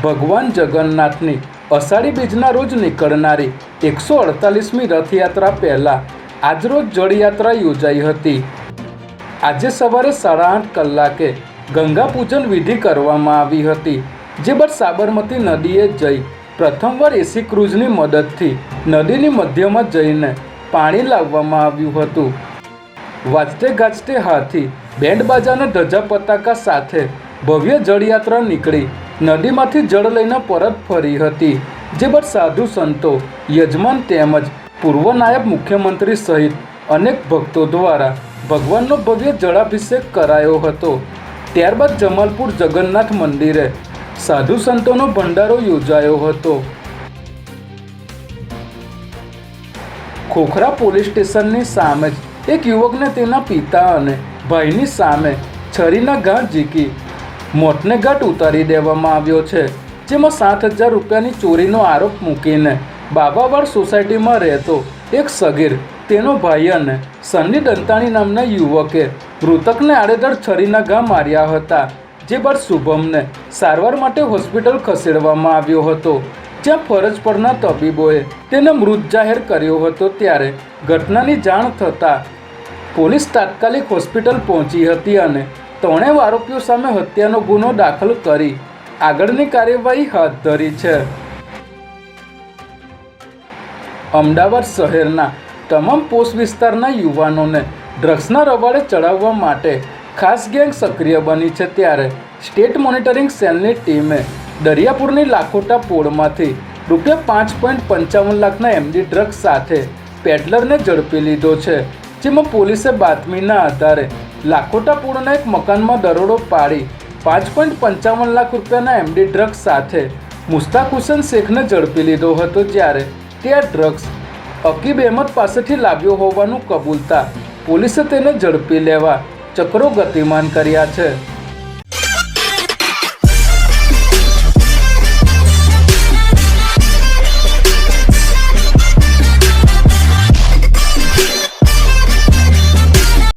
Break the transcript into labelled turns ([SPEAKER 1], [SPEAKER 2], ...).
[SPEAKER 1] ભગવાન જગન્નાથની અષાઢી બીજના રોજ નીકળનારી 148મી રથયાત્રા પહેલાં આજરોજ જળયાત્રા યોજાઈ હતી। આજે સવારે 8:30 કલાકે ગંગા પૂજન વિધિ કરવામાં આવી હતી, જે બાદ સાબરમતી નદીએ જઈ પ્રથમવાર એસી ક્રૂઝની મદદથી નદીની મધ્યમાં જઈને પાણી લાવવામાં આવ્યું હતું। વાજતે ગાજતે હાથી, બેન્ડ બાજાના ધજા પતાકા સાથે ભવ્ય જળયાત્રા નીકળી નદીમાંથી જળ લઈને પરત ફરી હતી, જે બાદ સાધુ સંતો, યજમાન તેમજ પૂર્વ નાયબ મુખ્યમંત્રી સહિત અનેક ભક્તો દ્વારા ભગવાનનો ભવ્ય જળાભિષેક કરાયો હતો। ત્યારબાદ જમાલપુર જગન્નાથ મંદિરે સાધુ સંતોનો ભંડારો યોજાયો હતો। ખોખરા પોલીસ સ્ટેશનની સામે જ એક યુવકને તેના પિતા અને ભાઈની સામે છરીના ઘા ઝીકી મોતને ઘાટ ઉતારી દેવામાં આવ્યો છે, જેમાં 7,000 રૂપિયાની ચોરીનો આરોપ મૂકીને બાબાવાડ સોસાયટીમાં રહેતો એક સગીર, તેનો ભાઈ અને સન્ની દંતાણી નામના યુવકે મૃતકને આડેધડ છરીના ઘા માર્યા હતા, જે બાદ શુભમને સારવાર માટે હોસ્પિટલ ખસેડવામાં આવ્યો હતો, જ્યાં ફરજ પરના તબીબોએ તેને મૃત જાહેર કર્યો હતો। ત્યારે ઘટનાની જાણ થતાં પોલીસ તાત્કાલિક હોસ્પિટલ પહોંચી હતી અને ત્રણેય આરોપીઓ સામે હત્યાનો ગુનો દાખલ કરી આગળની કાર્યવાહી હાથ ધરી છે। અમદાવાદ શહેરના તમામ પોસ્ટ વિસ્તારના યુવાનોને ડ્રગ્સના રવાડે ચડાવવા માટે ખાસ ગેંગ સક્રિય બની છે, ત્યારે સ્ટેટ મોનિટરિંગ સેલની ટીમે દરિયાપુરની લાખોટા પોળમાંથી ₹5.55 લાખના એમડી ડ્રગ્સ સાથે પેડલરને ઝડપી લીધો છે, જેમાં પોલીસે બાતમીના આધારે લાખોટા પોળના એક મકાનમાં દરોડો પાડી 5.55 લાખ રૂપિયાના એમડી ડ્રગ્સ સાથે મુસ્તાક હુસેન શેખને ઝડપી લીધો હતો, જ્યારે તે આ ડ્રગ્સ અકીબ અહેમદ પાસેથી લાવ્યો હોવાનું કબૂલતા પોલીસે તેને ઝડપી લેવા ચક્રો ગતિમાન કર્યા છે।